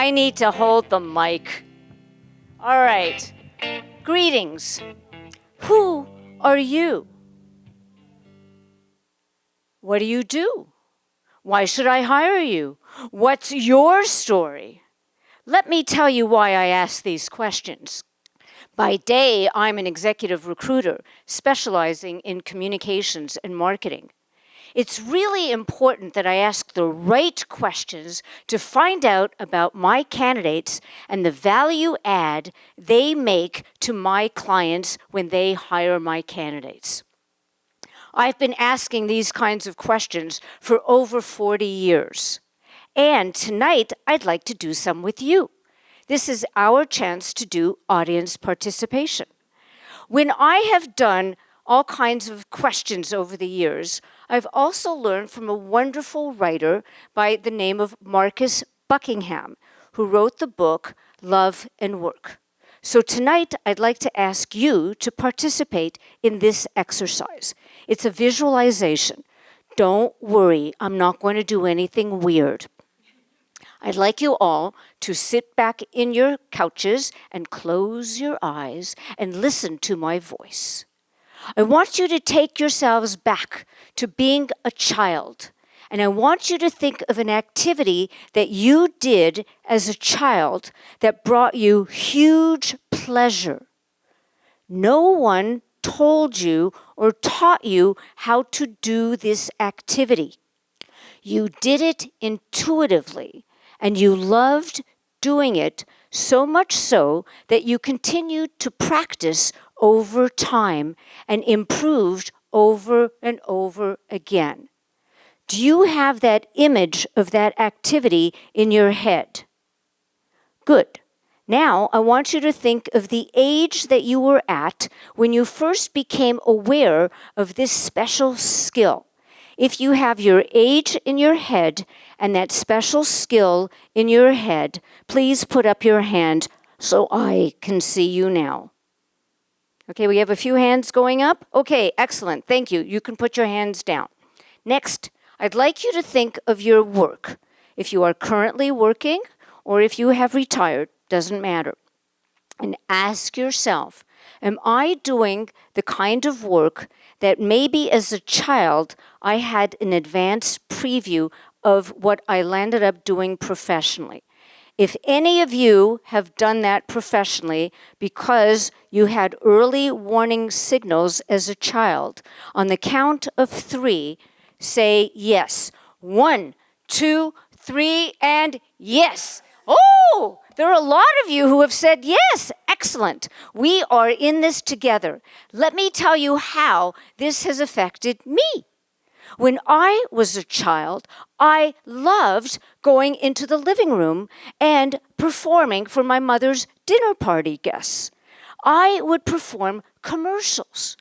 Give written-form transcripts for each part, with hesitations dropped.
I need to hold the mic. All right. Greetings. Who are you? What do you do? Why should I hire you? What's your story? Let me tell you why I ask these questions. By day, I'm an executive recruiter specializing in communications and marketing. It's really important that I ask the right questions to find out about my candidates and the value add they make to my clients when they hire my candidates. I've been asking these kinds of questions for over 40 years. And tonight, I'd like to do some with you. This is our chance to do audience participation. When I have done all kinds of questions over the years, I've also learned from a wonderful writer by the name of Marcus Buckingham, who wrote the book Love and Work. So tonight, I'd like to ask you to participate in this exercise. It's a visualization. Don't worry, I'm not going to do anything weird. I'd like you all to sit back in your couches and close your eyes and listen to my voice. I want you to take yourselves back to being a child, and I want you to think of an activity that you did as a child that brought you huge pleasure. No one told you or taught you how to do this activity. You did it intuitively, and you loved doing it so much so that you continued to practice over time and improved over and over again. Do you have that image of that activity in your head? Good. Now, I want you to think of the age that you were at when you first became aware of this special skill. If you have your age in your head and that special skill in your head, please put up your hand so I can see you now. Okay, we have a few hands going up. Okay, excellent. Thank you. You can put your hands down. Next, I'd like you to think of your work. If you are currently working or if you have retired, doesn't matter. And ask yourself, am I doing the kind of work that maybe as a child I had an advanced preview of what I landed up doing professionally? If any of you have done that professionally because you had early warning signals as a child, on the count of 3, say yes. 1, 2, 3, and yes. Oh, there are a lot of you who have said yes. Excellent. We are in this together. Let me tell you how this has affected me. When I was a child, I loved going into the living room and performing for my mother's dinner party guests. I would perform commercials,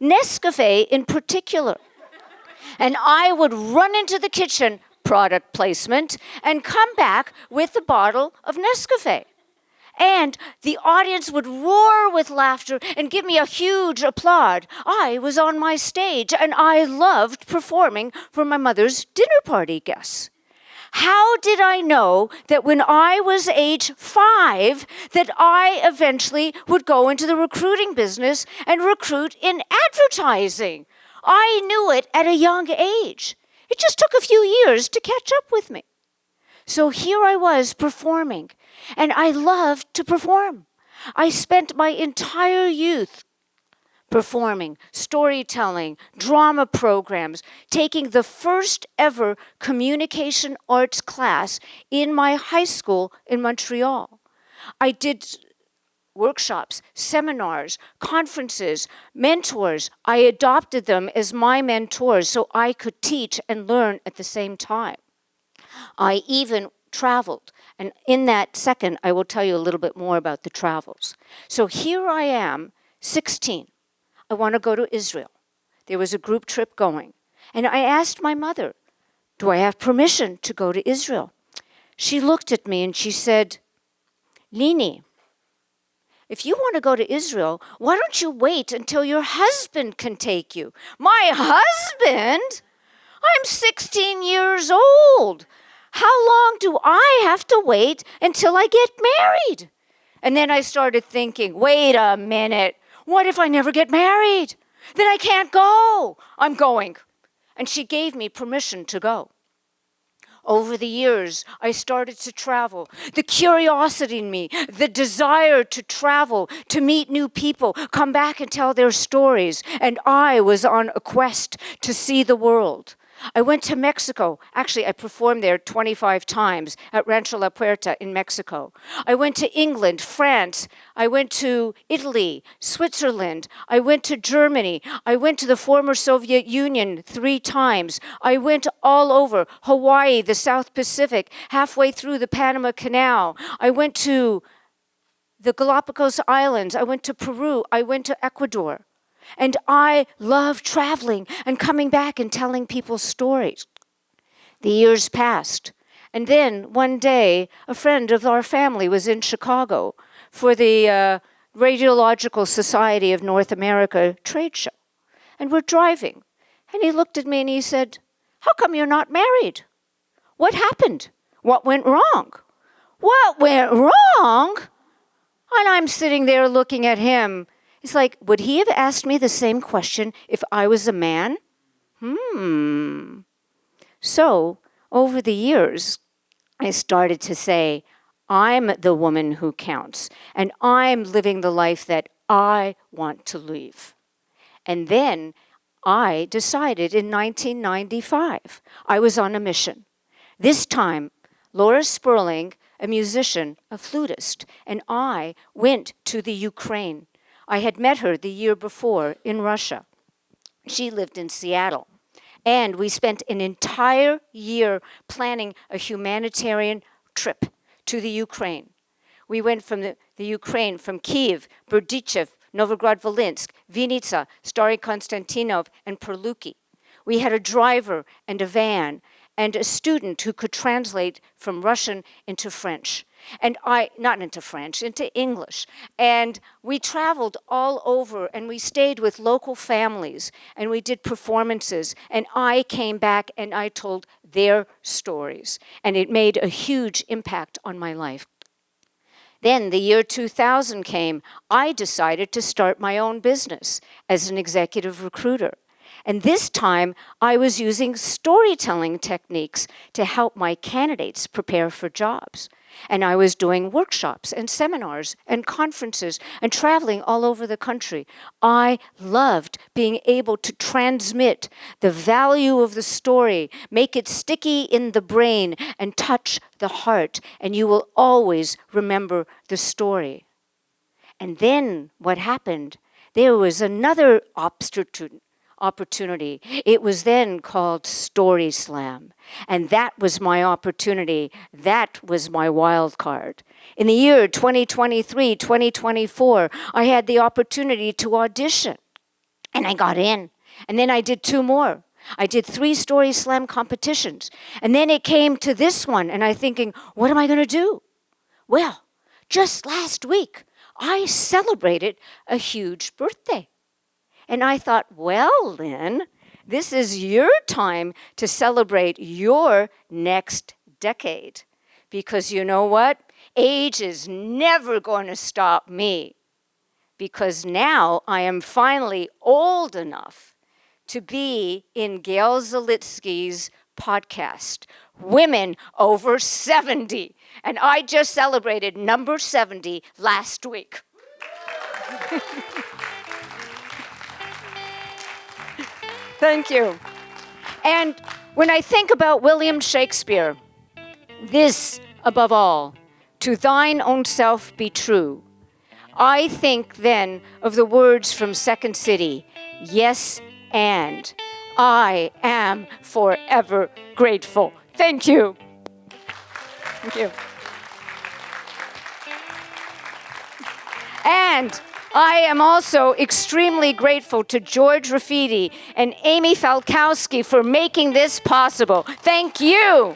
Nescafe in particular. And I would run into the kitchen, product placement, and come back with a bottle of Nescafe. And the audience would roar with laughter and give me a huge applaud. I was on my stage, and I loved performing for my mother's dinner party guests. How did I know that when I was age 5 that I eventually would go into the recruiting business and recruit in advertising? I knew it at a young age. It just took a few years to catch up with me. So here I was performing, and I loved to perform. I spent my entire youth performing, storytelling, drama programs, taking the first ever communication arts class in my high school in Montreal. I did workshops, seminars, conferences, mentors. I adopted them as my mentors so I could teach and learn at the same time. I even traveled, and in that second, I will tell you a little bit more about the travels. So here I am, 16. I want to go to Israel. There was a group trip going, and I asked my mother, do I have permission to go to Israel? She looked at me and she said, Lini, if you want to go to Israel, why don't you wait until your husband can take you? My husband? I'm 16 years old. How long do I have to wait until I get married? And then I started thinking, wait a minute, what if I never get married? Then I can't go. I'm going. And she gave me permission to go. Over the years, I started to travel. The curiosity in me, the desire to travel, to meet new people, come back and tell their stories. And I was on a quest to see the world. I went to Mexico. Actually, I performed there 25 times at Rancho La Puerta in Mexico. I went to England, France. I went to Italy, Switzerland. I went to Germany. I went to the former Soviet Union 3 times. I went all over Hawaii, the South Pacific, halfway through the Panama Canal. I went to the Galapagos Islands. I went to Peru. I went to Ecuador. And I love traveling and coming back and telling people stories. The years passed. And then one day, a friend of our family was in Chicago for the Radiological Society of North America trade show. And we're driving. And he looked at me and he said, "How come you're not married? What happened? What went wrong?" What went wrong? And I'm sitting there looking at him. It's like, would he have asked me the same question if I was a man? So, over the years, I started to say, I'm the woman who counts, and I'm living the life that I want to live. And then I decided in 1995, I was on a mission. This time, Laura Sperling, a musician, a flutist, and I went to the Ukraine. I had met her the year before in Russia. She lived in Seattle. And we spent an entire year planning a humanitarian trip to the Ukraine. We went from the Ukraine, from Kyiv, Berdichev, Novograd-Volynsk, Vinnytsia, Stary Konstantinov, and Perluki. We had a driver and a van and a student who could translate from Russian into French. And into English. And we traveled all over and we stayed with local families and we did performances. And I came back and I told their stories. And it made a huge impact on my life. Then the year 2000 came. I decided to start my own business as an executive recruiter. And this time, I was using storytelling techniques to help my candidates prepare for jobs. And I was doing workshops and seminars and conferences and traveling all over the country. I loved being able to transmit the value of the story, make it sticky in the brain and touch the heart, and you will always remember the story. And then what happened? There was another opportunity. It was then called Story Slam. And that was my opportunity. That was my wild card. In the year 2023, 2024, I had the opportunity to audition. And I got in. And then I did 2 more. I did 3 Story Slam competitions. And then it came to this one. And I'm thinking, what am I going to do? Well, just last week, I celebrated a huge birthday. And I thought, well, Lynn, this is your time to celebrate your next decade. Because you know what? Age is never going to stop me. Because now I am finally old enough to be in Gail Zalitsky's podcast, Women Over 70. And I just celebrated number 70 last week. Thank you. And when I think about William Shakespeare, this above all, to thine own self be true, I think then of the words from Second City, yes, and I am forever grateful. Thank you. Thank you. And I am also extremely grateful to George Raffiti and Amy Falkowski for making this possible. Thank you.